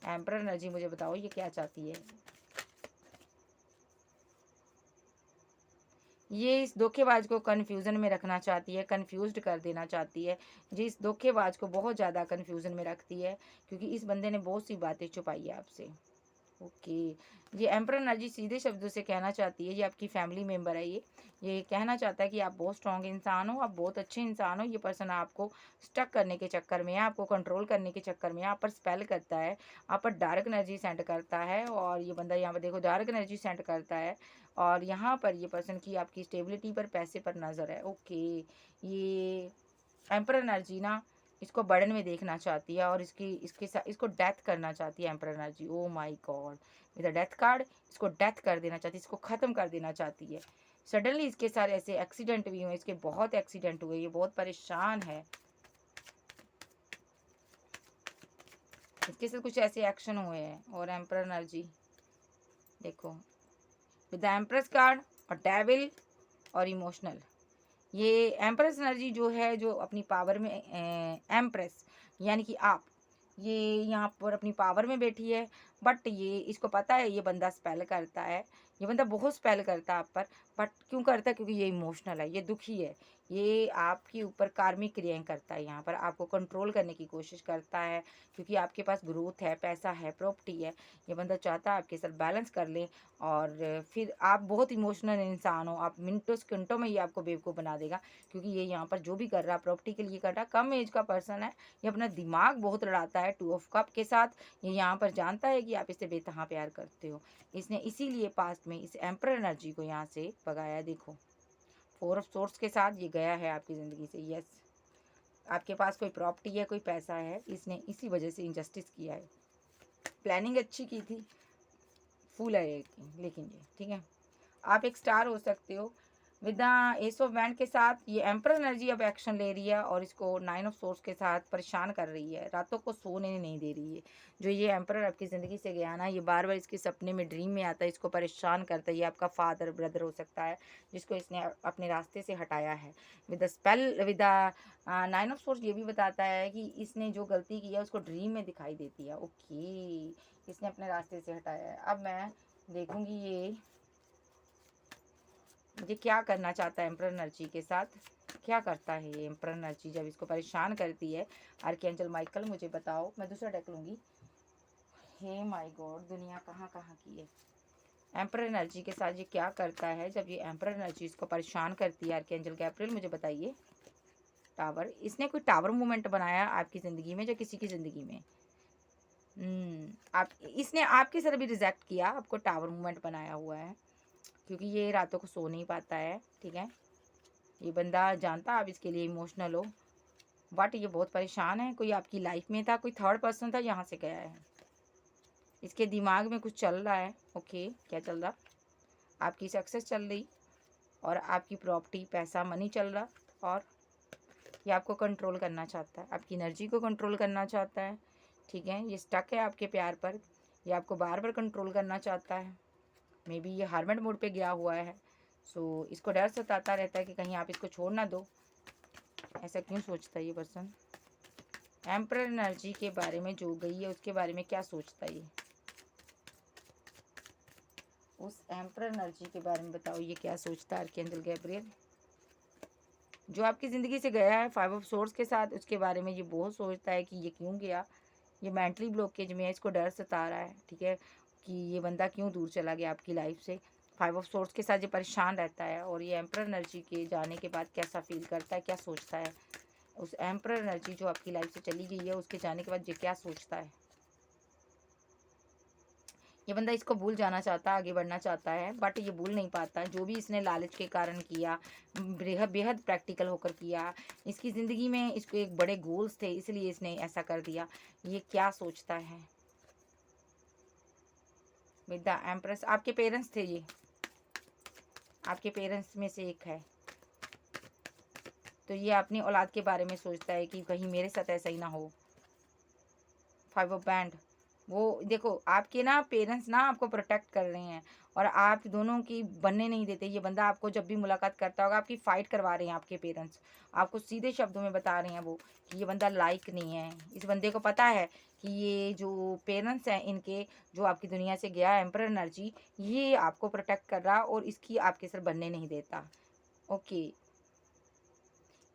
एम्पर एनर्जी मुझे बताओ ये क्या चाहती है। ये इस धोखेबाज को कन्फ्यूज़न में रखना चाहती है, कन्फ्यूज़्ड कर देना चाहती है। जी, इस धोखेबाज को बहुत ज़्यादा कन्फ्यूज़न में रखती है, क्योंकि इस बंदे ने बहुत सी बातें छुपाई है आपसे। ओके, ये एम्पर एनर्जी सीधे शब्दों से कहना चाहती है, ये आपकी फैमिली मेम्बर है। ये कहना चाहता है कि आप बहुत स्ट्रॉन्ग इंसान हो, आप बहुत अच्छे इंसान हो। ये पर्सन आपको स्टक करने के चक्कर में है, आपको कंट्रोल करने के चक्कर में है, आप पर स्पेल करता है, आप पर डार्क एनर्जी सेंड करता है। और ये बंदा यहाँ पर देखो डार्क एनर्जी सेंड करता है, और यहाँ पर ये पर्सन की आपकी स्टेबिलिटी पर, पैसे पर नज़र है। ओके, ये एम्पर एनर्जी ना इसको बर्डन में देखना चाहती है, और इसके साथ इसको डेथ करना चाहती है emperor energy. O my God, with the death card इसको डेथ कर देना चाहती है, इसको ख़त्म कर देना चाहती है। सडनली इसके साथ ऐसे एक्सीडेंट भी हुए, इसके बहुत एक्सीडेंट हुए, ये बहुत परेशान है, इसके साथ कुछ ऐसे एक्शन हुए हैं। और एम्परर एनर्जी देखो, विद द एम्प्रेस कार्ड और डेविल और इमोशनल। ये एम्प्रेस एनर्जी जो है, जो अपनी पावर में एम्प्रेस यानी कि आप, ये यहाँ पर अपनी पावर में बैठी है, बट ये इसको पता है ये बंदा स्पेल करता है, ये बंदा बहुत स्पेल करता है आप पर। बट क्यों करता है? क्योंकि ये इमोशनल है, ये दुखी है, ये आपके ऊपर कार्मिक क्रियाएं करता है, यहाँ पर आपको कंट्रोल करने की कोशिश करता है, क्योंकि आपके पास ग्रोथ है, पैसा है, प्रॉपर्टी है। ये बंदा चाहता है आपके साथ बैलेंस कर ले, और फिर आप बहुत इमोशनल इंसान हो, आप मिनटों सेकंडों में ये आपको बेवकूफ़ बना देगा, क्योंकि ये यहाँ पर जो भी कर रहा है प्रॉपर्टी के लिए कर रहा है। कम एज का पर्सन है, ये अपना दिमाग बहुत लड़ाता है 2 ऑफ कप के साथ। ये यहाँ पर जानता है कि आप इससे बेतहा प्यार करते हो, इसने इसीलिए पास्ट में इस एम्परर एनर्जी को यहाँ से भगाया। देखो 4 ऑफ सोर्स के साथ ये गया है आपकी ज़िंदगी से। यस, आपके पास कोई प्रॉपर्टी है, कोई पैसा है, इसने इसी वजह से इनजस्टिस किया है। प्लानिंग अच्छी की थी, फूल है ये, लेकिन ये ठीक है। आप एक स्टार हो सकते हो। With the S of band के साथ ये एम्परर एनर्जी अब एक्शन ले रही है, और इसको 9 ऑफ सोर्स के साथ परेशान कर रही है, रातों को सोने नहीं दे रही है। जो ये एम्परर आपकी ज़िंदगी से गया ना, ये बार बार इसके सपने में, ड्रीम में आता है, इसको परेशान करता है। ये आपका फादर ब्रदर हो सकता है, जिसको इसने अपने रास्ते से हटाया है। With the spell, with the 9 of source ये भी बताता है कि इसने जो गलती की है उसको ड्रीम में दिखाई देती है। ओके, इसने अपने रास्ते से हटाया है। अब मैं देखूंगी ये क्या करना चाहता है एम्परर एनर्जी के साथ, क्या करता है ये एम्परर एनर्जी जब इसको परेशान करती है। आर्कएंजल माइकल मुझे बताओ, मैं दूसरा डेक लूँगी। हे माय गॉड, दुनिया कहाँ कहाँ की है। एम्परर एनर्जी के साथ ये क्या करता है जब ये एम्परर एनर्जी इसको परेशान करती है। आर्कएंजल गैब्रिएल मुझे बताइए। टावर, इसने कोई टावर मूवमेंट बनाया आपकी ज़िंदगी में, जो किसी की ज़िंदगी में आप, इसने आपकी तरह भी रिजेक्ट किया, आपको टावर मूवमेंट बनाया हुआ है, क्योंकि ये रातों को सो नहीं पाता है। ठीक है, ये बंदा जानता आप इसके लिए इमोशनल हो, बट ये बहुत परेशान है। कोई आपकी लाइफ में था, कोई थर्ड पर्सन था, यहाँ से गया है। इसके दिमाग में कुछ चल रहा है। ओके, क्या चल रहा? आपकी सक्सेस चल रही, और आपकी प्रॉपर्टी, पैसा, मनी चल रहा, और ये आपको कंट्रोल करना चाहता है, आपकी एनर्जी को कंट्रोल करना चाहता है। ठीक है, ये स्टक है आपके प्यार पर, ये आपको बार बार कंट्रोल करना चाहता है। मे बी ये हार्मेट मोड पे गया हुआ है, सो इसको डर सताता रहता है कि कहीं आप इसको छोड़ ना दो। ऐसा क्यों सोचता है ये पर्सन? एम्परर एनर्जी के बारे में जो गई है उसके बारे में क्या सोचता है ये? उस एम्परर एनर्जी के बारे में बताओ, ये क्या सोचता है आर्कएंजल गैब्रिएल? जो आपकी ज़िंदगी से गया है 5 ऑफ सोर्स के साथ, उसके बारे में ये बहुत सोचता है कि ये क्यों गया। ये मेंटली ब्लॉकेज में है, इसको डर सता रहा है। ठीक है, कि ये बंदा क्यों दूर चला गया आपकी लाइफ से। 5 ऑफ सोर्स के साथ ये परेशान रहता है, और ये एम्परर एनर्जी के जाने के बाद कैसा फील करता है, क्या सोचता है। उस एम्परर एनर्जी जो आपकी लाइफ से चली गई है, उसके जाने के बाद ये क्या सोचता है। ये बंदा इसको भूल जाना चाहता है, आगे बढ़ना चाहता है, बट ये भूल नहीं पाता। जो भी इसने लालच के कारण किया, बेहद बेहद प्रैक्टिकल होकर किया। इसकी ज़िंदगी में इसको एक बड़े गोल्स थे, इसलिए इसने ऐसा कर दिया। ये क्या सोचता है? विद द एम्प्रेस, आपके पेरेंट्स थे ये, आपके पेरेंट्स में से एक है, तो ये अपनी औलाद के बारे में सोचता है कि कहीं मेरे साथ ऐसा ही ना हो। 5 ऑफ बैंड, वो देखो आपके ना पेरेंट्स ना आपको प्रोटेक्ट कर रहे हैं, और आप दोनों की बनने नहीं देते। ये बंदा आपको जब भी मुलाकात करता होगा, आपकी फ़ाइट करवा रहे हैं आपके पेरेंट्स, आपको सीधे शब्दों में बता रहे हैं वो कि ये बंदा लायक नहीं है। इस बंदे को पता है कि ये जो पेरेंट्स हैं इनके, जो आपकी दुनिया से गया एम्परर एनर्जी, ये आपको प्रोटेक्ट कर रहा और इसकी आपके सर बनने नहीं देता। ओके,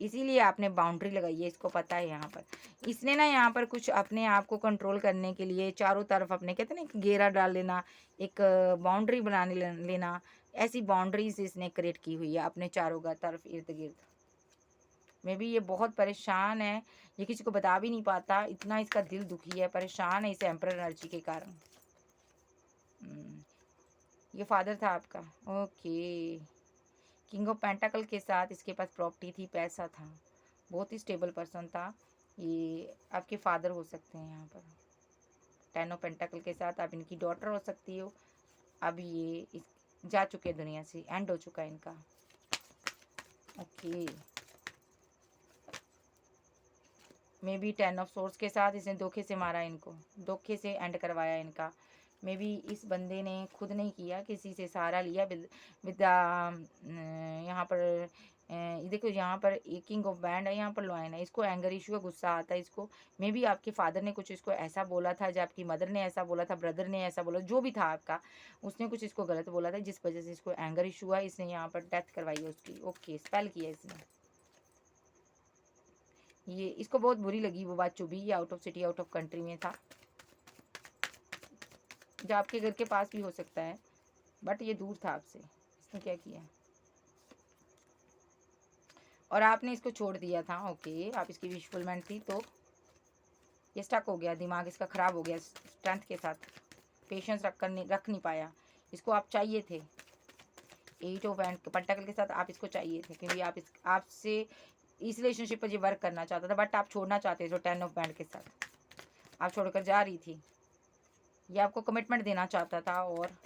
इसीलिए आपने बाउंड्री लगाई है, इसको पता है यहाँ पर। इसने ना यहाँ पर कुछ अपने आप को कंट्रोल करने के लिए चारों तरफ अपने, कहते हैं ना, एक घेरा डाल लेना, एक बाउंड्री बनाने लेना, ऐसी बाउंड्रीज इसने क्रिएट की हुई है अपने चारों तरफ इर्द गिर्द। मे बी ये बहुत परेशान है, ये किसी को बता भी नहीं पाता, इतना इसका दिल दुखी है, परेशान है इस एम्परर एनर्जी के कारण। ये फादर था आपका। ओके, किंग ऑफ पेंटाकल के साथ इसके पास प्रॉपर्टी थी, पैसा था, बहुत ही स्टेबल पर्सन था। ये आपके फादर हो सकते हैं यहाँ पर। 10 ऑफ पेंटाकल के साथ आप इनकी डॉटर हो सकती हो। अब ये जा चुके हैं दुनिया से, एंड हो चुका है इनका। Okay, may be 10 of source के साथ इसने धोखे से मारा इनको, धोखे से एंड करवाया इनका। मे बी इस बंदे ने खुद नहीं किया, किसी से सहारा लिया विद यहाँ पर देखो यहाँ पर एक किंग ऑफ बैंड है, यहाँ पर लॉयन है। इसको एंगर इशू है, गुस्सा आता है इसको। मे बी आपके फादर ने कुछ इसको ऐसा बोला था, जो आपकी मदर ने ऐसा बोला था, ब्रदर ने ऐसा बोला, जो भी था आपका, उसने कुछ इसको गलत बोला था, जिस वजह से इसको एंगर इशू है। इसने यहाँ पर डेथ करवाई है उसकी। ओके, स्पेल किया इसने। ये इसको बहुत बुरी लगी वो बात चुभी। ये out of city, out of country में था, जो आपके घर के पास भी हो सकता है, बट ये दूर था आपसे। इसने क्या किया, और आपने इसको छोड़ दिया था। ओके, आप इसकी विशफुलमेंट थी, तो ये स्टक हो गया, दिमाग इसका ख़राब हो गया। स्ट्रेंथ के साथ पेशेंस रख नहीं पाया। इसको आप चाहिए थे, 8 ऑफ पेंटाकल के साथ आप इसको चाहिए थे, क्योंकि आपसे इस रिलेशनशिप पर ये वर्क करना चाहता था, बट आप छोड़ना चाहते थे। 10 ऑफ बैंड के साथ आप छोड़कर जा रही थी। ये आपको कमिटमेंट देना चाहता था, और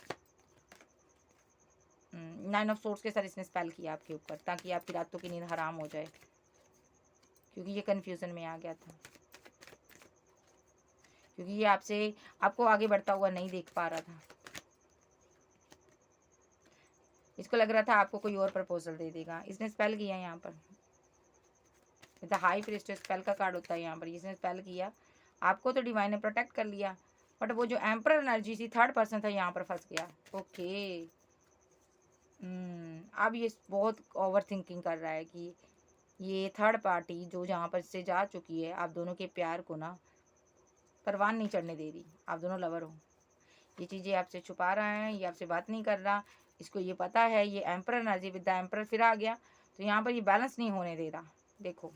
9 ऑफ सोर्स के साथ इसने स्पेल किया आपके ऊपर, ताकि आपकी रातों की नींद हराम हो जाए, क्योंकि ये कन्फ्यूज़न में आ गया था। क्योंकि ये आपको आगे बढ़ता हुआ नहीं देख पा रहा था। इसको लग रहा था आपको कोई और प्रपोजल दे देगा। इसने स्पेल किया यहाँ पर, द हाई प्रीस्टेस स्पेल का कार्ड होता है यहाँ पर। इसने स्पेल किया, आपको तो डिवाइन ने प्रोटेक्ट कर लिया, बट वो जो एम्परर एनर्जी थी, थर्ड पर्सन था, यहाँ पर फंस गया। ओके, अब ये बहुत ओवर थिंकिंग कर रहा है कि ये थर्ड पार्टी जो जहाँ पर से जा चुकी है, आप दोनों के प्यार को ना परवान नहीं चढ़ने दे रही। आप दोनों लवर हो, ये चीज़ें आपसे छुपा रहा है, ये आपसे बात नहीं कर रहा। इसको ये पता है, ये emperor energy with the emperor फिर आ गया, तो यहाँ पर ये बैलेंस नहीं होने दे रहा। देखो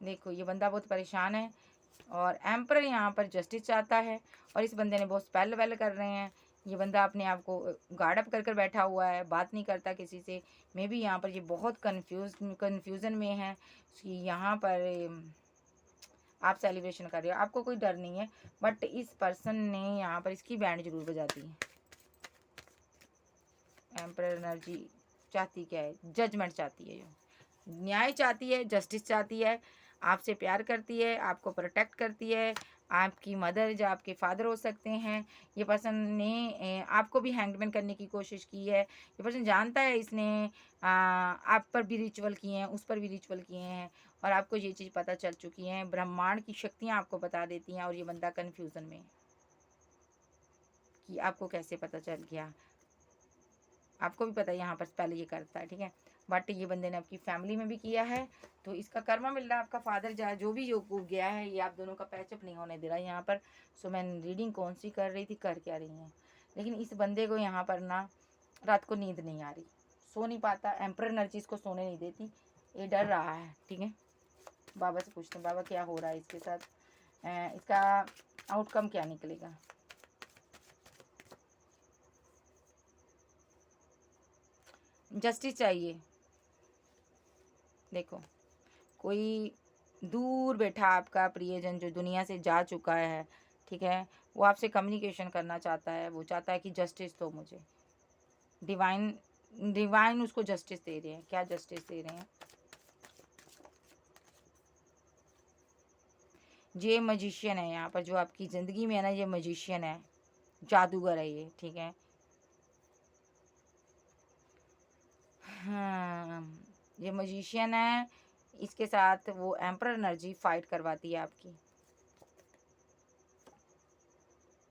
देखो, ये बंदा बहुत परेशान है, और एम्परर यहाँ पर जस्टिस चाहता है, और इस बंदे ने बहुत स्पेल वेल कर रहे हैं। ये बंदा अपने आप को गार्ड अप कर बैठा हुआ है, बात नहीं करता किसी से। मे बी यहाँ पर ये बहुत कन्फ्यूज़न में है कि यहाँ पर आप सेलिब्रेशन कर रहे हो, आपको कोई डर नहीं है, बट इस पर्सन ने यहाँ पर इसकी बैंड जरूर बजा दी है। एम्परर एनर्जी चाहती क्या है, जजमेंट चाहती है, न्याय चाहती है, जस्टिस चाहती है, आपसे प्यार करती है, आपको प्रोटेक्ट करती है। आपकी मदर जो आपके फादर हो सकते हैं, ये पर्सन ने आपको भी हैंगमैन करने की कोशिश की है। ये पर्सन जानता है इसने आप पर भी रिचुअल किए हैं, उस पर भी रिचुअल किए हैं, और आपको ये चीज़ पता चल चुकी हैं। ब्रह्मांड की शक्तियाँ आपको बता देती हैं, और ये बंदा कन्फ्यूज़न में कि आपको कैसे पता चल गया। आपको भी पता है यहाँ पर पहले ये करता है, ठीक है, बट ये बंदे ने आपकी फैमिली में भी किया है, तो इसका कर्मा मिल रहा है। आपका फादर जो भी योग गया है, ये आप दोनों का पैचअप नहीं होने दे रहा है यहाँ पर। सो मैं रीडिंग कौन सी कर रही थी, कर क्या रही हैं, लेकिन इस बंदे को यहाँ पर ना रात को नींद नहीं आ रही, सो नहीं पाता। एम्परर एनर्जी इसको सोने नहीं देती, ये डर रहा है, ठीक है। बाबा से पूछते हैं, बाबा क्या हो रहा है इसके साथ, इसका आउटकम क्या निकलेगा। जस्टिस चाहिए। देखो, कोई दूर बैठा आपका प्रियजन जो दुनिया से जा चुका है, ठीक है, वो आपसे कम्युनिकेशन करना चाहता है। वो चाहता है कि जस्टिस दो मुझे। डिवाइन डिवाइन उसको जस्टिस दे रहे हैं। क्या जस्टिस दे रहे हैं, ये मजिशियन है यहाँ पर, जो आपकी ज़िंदगी में है ना, ये मजिशियन है, जादूगर है ये, ठीक है। हाँ, ये मजिशियन है, इसके साथ वो एम्परर एनर्जी फाइट करवाती है आपकी,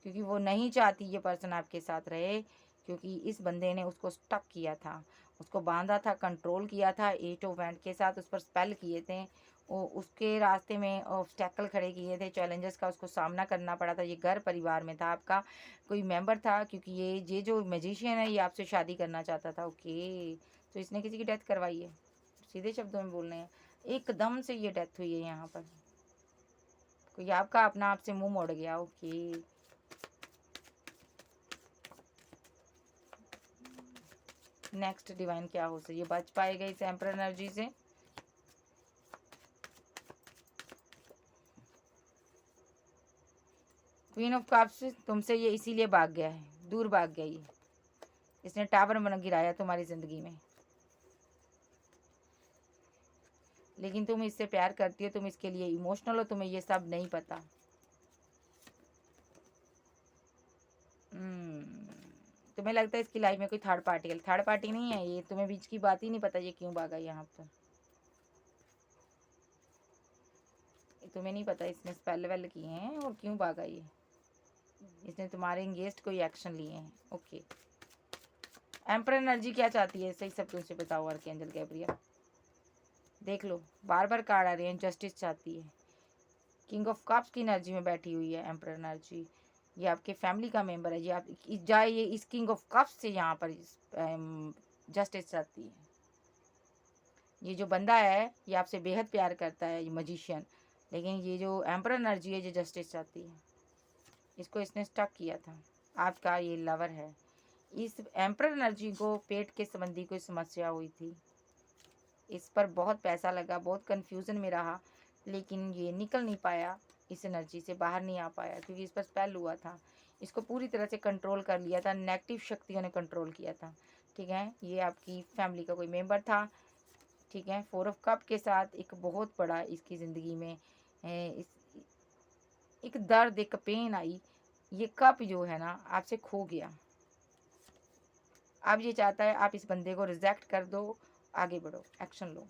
क्योंकि वो नहीं चाहती ये पर्सन आपके साथ रहे, क्योंकि इस बंदे ने उसको स्टक किया था, उसको बांधा था, कंट्रोल किया था, 8 ऑफ वैंड के साथ उस पर स्पेल किए थे। वो उसके रास्ते में ऑब्स्टेकल खड़े किए थे, चैलेंजेस का उसको सामना करना पड़ा था। ये घर परिवार में था, आपका कोई मेंबर था, क्योंकि ये जो मैजिशियन है, ये आपसे शादी करना चाहता था। ओके, तो इसने किसी की डेथ करवाई है, सीधे शब्दों में बोल रहे हैं। एकदम से ये डेथ हुई है यहाँ पर, कोई आपका अपना आपसे मुंह मोड़ गया। ओके, नेक्स्ट डिवाइन क्या हो सकता है, ये बच पाएगा इस एम्परर एनर्जी से। क्वीन ऑफ कप्स, तुमसे ये इसीलिए भाग गया है, दूर भाग गया ये, इसने टावर बना गिराया तुम्हारी ज़िंदगी में, लेकिन तुम इससे प्यार करती हो, तुम इसके लिए इमोशनल हो, तुम्हें ये सब नहीं पता। तुम्हें लगता है इसकी लाइफ में कोई थर्ड पार्टी है, थर्ड पार्टी नहीं है ये, तुम्हें बीच की बात ही नहीं पता ये क्यों भागा यहाँ पर। तुम्हें नहीं पता इसने स्पेल वेल किए हैं और क्यों भागा ये, इसने तुम्हारे एंगेस्ट कोई एक्शन लिए हैं। ओके, एम्पर एनर्जी क्या चाहती है, सही सब तुमसे बताओ आर्कएंजल गैब्रियल। देख लो, बार बार कार्ड आ रही है, जस्टिस चाहती है। किंग ऑफ कप्स की एनर्जी में बैठी हुई है एम्पर एनर्जी, ये आपके फैमिली का मेंबर है, ये आप जाए ये इस किंग ऑफ कप्स से यहाँ पर जस्टिस चाहती है। ये जो बंदा है ये आपसे बेहद प्यार करता है, ये मजिशियन, लेकिन ये जो एम्पर एनर्जी है ये जस्टिस चाहती है। इसको इसने स्टक किया था, आपका ये लवर है। इस एम्पर एनर्जी को पेट के संबंधी कोई समस्या हुई थी, इस पर बहुत पैसा लगा, बहुत कन्फ्यूज़न में रहा, लेकिन ये निकल नहीं पाया, इस एनर्जी से बाहर नहीं आ पाया, क्योंकि इस पर स्पेल हुआ था। इसको पूरी तरह से कंट्रोल कर लिया था, नेगेटिव शक्तियों ने कंट्रोल किया था। ठीक है, ये आपकी फैमिली का कोई मेंबर था। ठीक है, 4 ऑफ कप के साथ एक बहुत बड़ा इसकी ज़िंदगी में एक दर्द, एक पेन आई। ये कप जो है ना आपसे खो गया, अब ये चाहता है आप इस बंदे को रिजेक्ट कर दो, आगे बढ़ो, action low.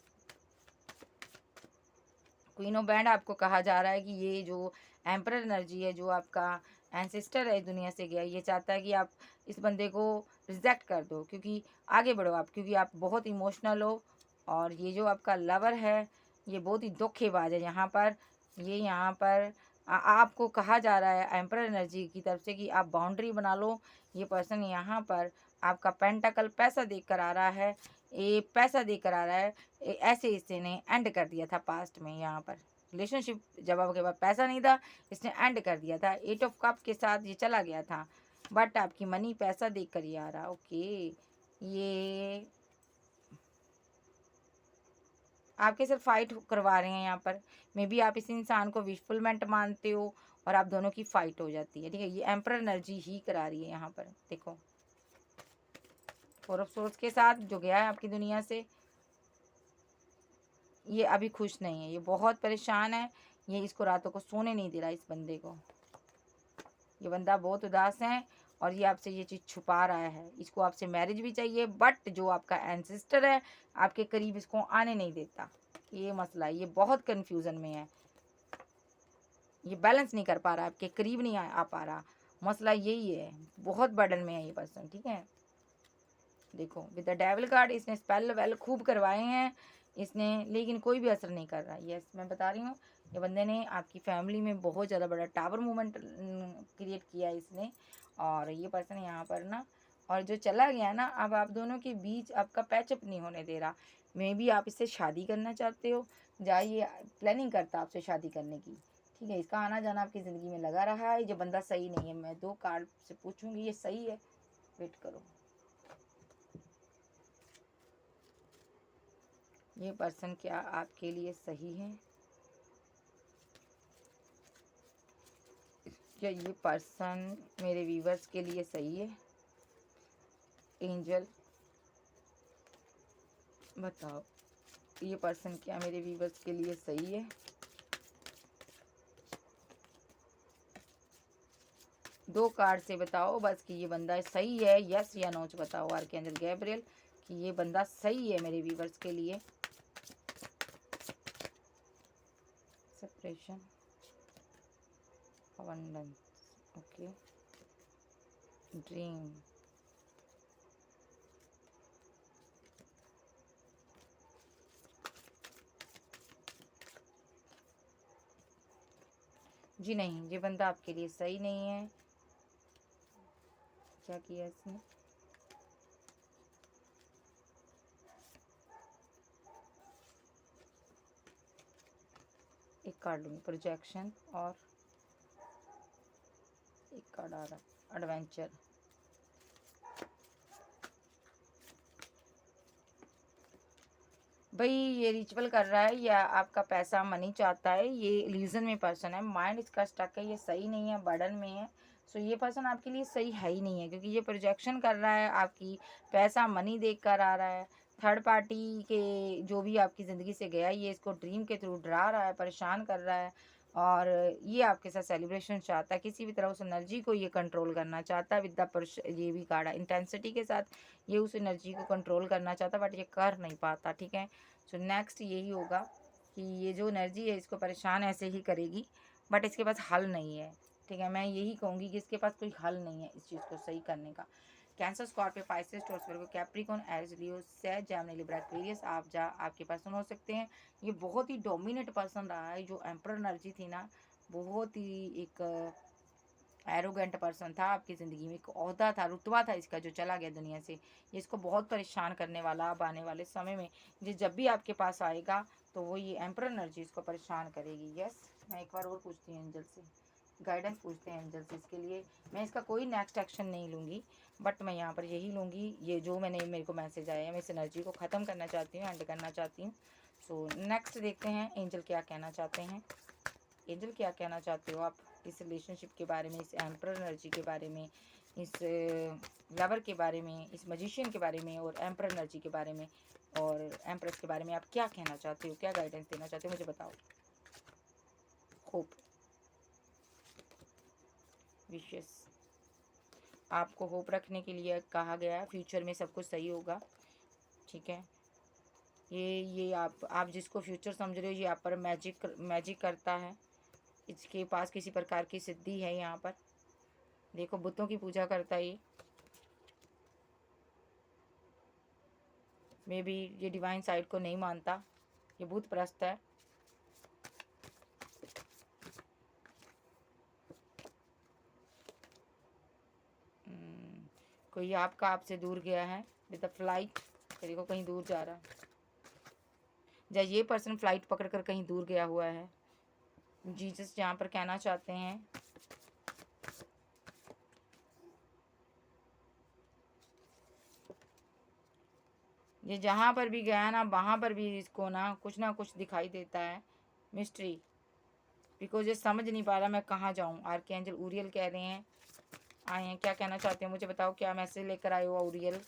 Queen of band आपको कहा जा रहा है कि ये जो एम्परर एनर्जी है, जो आपका एंसेस्टर है दुनिया से गया, ये चाहता है कि आप इस बंदे को रिजेक्ट कर दो, क्योंकि आगे बढ़ो आप, क्योंकि आप बहुत इमोशनल हो। और ये जो आपका लवर है ये बहुत ही धोखेबाज है। यहाँ पर ये यहाँ पर आपको कहा जा रहा है एम्परर एनर्जी की तरफ से कि आप बाउंड्री बना लो। ये पर्सन यहाँ पर आपका पेंटाकल पैसा देख कर आ रहा है, ये पैसा देकर आ रहा है। ऐसे इसने एंड कर दिया था पास्ट में, यहाँ पर रिलेशनशिप जब आपके पास पैसा नहीं था इसने एंड कर दिया था। 8 ऑफ कप के साथ ये चला गया था, बट आपकी मनी पैसा देख कर ही आ रहा। ओके, ये आपके साथ फाइट करवा रहे हैं यहाँ पर, मे बी आप इस इंसान को विशफुलमेंट मानते हो और आप दोनों की फाइट हो जाती है। ठीक है, ये एम्पर एनर्जी ही करा रही है यहाँ पर। देखो, 4 ऑफ सोर्स के साथ जो गया है आपकी दुनिया से, ये अभी खुश नहीं है, ये बहुत परेशान है, ये इसको रातों को सोने नहीं दे रहा इस बंदे को। ये बंदा बहुत उदास है और ये आपसे ये चीज़ छुपा रहा है। इसको आपसे मैरिज भी चाहिए, बट जो आपका एंसेस्टर है आपके करीब इसको आने नहीं देता। ये मसला है, ये बहुत कन्फ्यूज़न में है, ये बैलेंस नहीं कर पा रहा, आपके करीब नहीं आ पा रहा। मसला यही है, बहुत बर्डन में है ये पर्सन। ठीक है, देखो विद द डेविल कार्ड इसने स्पेल वेल खूब करवाए हैं इसने, लेकिन कोई भी असर नहीं कर रहा। यस, मैं बता रही हूँ, ये बंदे ने आपकी फैमिली में बहुत ज़्यादा बड़ा टावर मूवमेंट क्रिएट किया है इसने। और ये पर्सन यहाँ पर ना, और जो चला गया ना, अब आप दोनों के बीच आपका पैचअप नहीं होने दे रहा। मे बी आप इससे शादी करना चाहते हो, जाइए प्लानिंग करता आपसे शादी करने की। ठीक है, इसका आना जाना आपकी ज़िंदगी में लगा रहा है। ये बंदा सही नहीं है, मैं 2 कार्ड से पूछूंगी ये सही है, वेट करो। ये पर्सन क्या आपके लिए सही है? क्या ये पर्सन मेरे व्यूवर्स के लिए सही है? एंजल बताओ, ये पर्सन क्या मेरे व्यूवर्स के लिए सही है? 2 कार्ड से बताओ बस कि ये बंदा सही है, यस या नो बताओ आर्कएंजल गैब्रियल कि ये बंदा सही है मेरे व्यूवर्स के लिए। सेपरेशन, अबंडेंस, ओके, ड्रीम, जी नहीं, ये बंदा आपके लिए सही नहीं है। क्या किया इसने? एक कार्ड लूँगी, प्रोजेक्शन, और एक कार्ड आ रहा एडवेंचर। भाई ये रिचुअल कर रहा है या आपका पैसा मनी चाहता है, ये इल्यूजन में पर्सन है, माइंड इसका स्टक है, ये सही नहीं है, बर्डन में है, सो ये पर्सन आपके लिए सही है ही नहीं है, क्योंकि ये प्रोजेक्शन कर रहा है आपकी, पैसा मनी देख कर आ रहा है, थर्ड पार्टी के जो भी आपकी ज़िंदगी से गया ये इसको ड्रीम के थ्रू डरा रहा है, परेशान कर रहा है, और ये आपके साथ सेलिब्रेशन चाहता है, किसी भी तरह उस एनर्जी को ये कंट्रोल करना चाहता है विद द ये भी कार्ड इंटेंसिटी के साथ ये उस एनर्जी को कंट्रोल करना चाहता है, बट ये कर नहीं पाता। ठीक है, सो नेक्स्ट यही होगा कि ये जो एनर्जी है इसको परेशान ऐसे ही करेगी, बट इसके पास हल नहीं है। ठीक है, मैं यही कहूँगी कि इसके पास कोई हल नहीं है इस चीज़ को सही करने का। Cancer, Scorpio, Pisces, Taurus, Virgo, Capricorn, Aries, Leo, Sag, Gemini, Libra, Aquarius आपके पर्सन हो सकते हैं। ये बहुत ही डोमिनेट पर्सन रहा है, जो एम्परर एनर्जी थी ना, बहुत ही एक एरोगेंट पर्सन था आपकी ज़िंदगी में, एक ओहदा था, रुतबा था इसका जो चला गया दुनिया से। ये इसको बहुत परेशान करने वाला अब आने वाले समय में, ये जब भी आपके पास आएगा तो वो ये एम्परर एनर्जी इसको परेशान करेगी। यस, मैं एक बार और पूछती हूँ एंजल से, गाइडेंस पूछते हैं एंजल से इसके लिए। मैं इसका कोई नेक्स्ट एक्शन नहीं लूँगी, बट मैं यहाँ पर यही लूँगी, ये जो मेरे को मैसेज आया है, मैं इस एनर्जी को ख़त्म करना चाहती हूँ, एंड करना चाहती हूँ। सो नेक्स्ट देखते हैं एंजल क्या कहना चाहते हैं। एंजल क्या कहना चाहते हो आप इस रिलेशनशिप के बारे में, इस एम्परर एनर्जी के बारे में, इस लवर के बारे में, इस मजिशियन के बारे में, और एम्परर एनर्जी के बारे में, और एम्प्रेस के बारे में आप क्या कहना चाहते हो, क्या गाइडेंस देना चाहते हो, मुझे बताओ। होप, विशेस, आपको होप रखने के लिए कहा गया है, फ्यूचर में सब कुछ सही होगा। ठीक है, ये आप जिसको फ्यूचर समझ रहे हो ये आप पर मैजिक करता है, इसके पास किसी प्रकार की सिद्धि है। यहाँ पर देखो बुतों की पूजा करता है ये, मे बी ये डिवाइन साइड को नहीं मानता, ये बुत परस्त है। कोई आपका आपसे दूर गया है विद द फ्लाइट, देखो कहीं दूर जा रहा है, या ये पर्सन फ्लाइट पकड़कर कहीं दूर गया हुआ है। जीसस यहाँ पर कहना चाहते हैं ये जहाँ पर भी गया ना वहाँ पर भी इसको ना कुछ दिखाई देता है, मिस्ट्री, बिकॉज ये समझ नहीं पा रहा मैं कहाँ जाऊँ। आर्कएंजल ऊरियल कह रहे हैं, आए हैं, क्या कहना चाहते हैं मुझे बताओ, क्या मैसेज लेकर आए हो ऊरियल।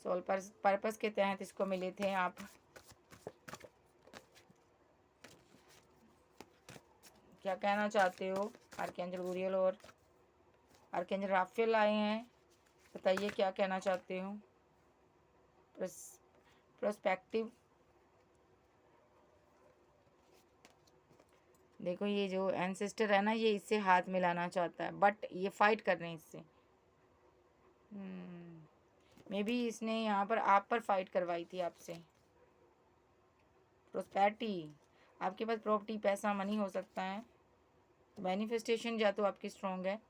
सोल पर्पस के तहत इसको मिले थे आप, क्या कहना चाहते हो। आर्कएंजल ऊरियल और आर्कएंजल राफेल आए हैं, बताइए क्या कहना चाहते हो। प्रोस्पेक्टिव, देखो ये जो एंसेस्टर है ना ये इससे हाथ मिलाना चाहता है, बट ये फाइट कर रहे हैं इससे। मे बी इसने यहाँ पर आप पर फाइट करवाई थी आपसे। प्रोस्पेरिटी, आपके पास प्रॉपर्टी, पैसा, मनी हो सकता है। मैनिफेस्टेशन या तो आपकी स्ट्रॉन्ग है,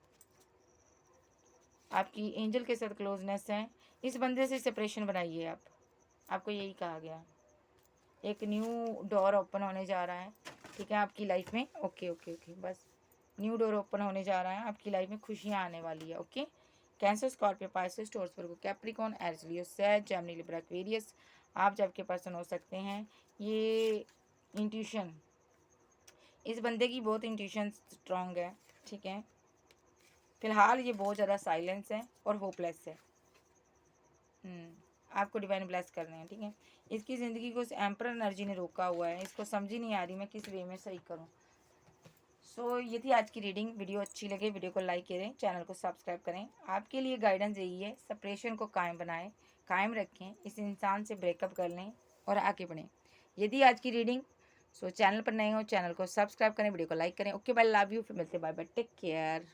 आपकी एंजल के साथ क्लोजनेस है। इस बंदे से सेपरेशन बनाइए आप, आपको यही कहा गया। एक न्यू डोर ओपन होने जा रहा है, ठीक है, आपकी लाइफ में। ओके ओके ओके, बस न्यू डोर ओपन होने जा रहा है आपकी लाइफ में, खुशियाँ आने वाली है। Okay, Cancer, Scorpio, Pisces, Taurus, Virgo, Capricorn, Aries, Leo, Sag, Gemini, Libra, Aquarius आप जब के पर्सन हो सकते हैं। ये इंट्यूशन, इस बंदे की बहुत इंट्यूशन स्ट्रॉन्ग है। ठीक है, फिलहाल ये बहुत ज़्यादा साइलेंस है और होपलेस है। आपको डिवाइन ब्लेस कर रहे हैं। ठीक है, इसकी ज़िंदगी को इस एम्परर एनर्जी ने रोका हुआ है, इसको समझ ही नहीं आ रही मैं किस वे में सही करूं। सो ये थी आज की रीडिंग। वीडियो अच्छी लगे वीडियो को लाइक करें, चैनल को सब्सक्राइब करें। आपके लिए गाइडेंस यही है, सेपरेशन को कायम बनाएं, कायम रखें, इस इंसान से ब्रेकअप कर लें और आगे बढ़ें। यदि आज की रीडिंग, सो चैनल पर नए हो चैनल को सब्सक्राइब करें, वीडियो को लाइक करें। ओके बाय, लव यू, फिर मिलते, बाय बाय, टेक केयर।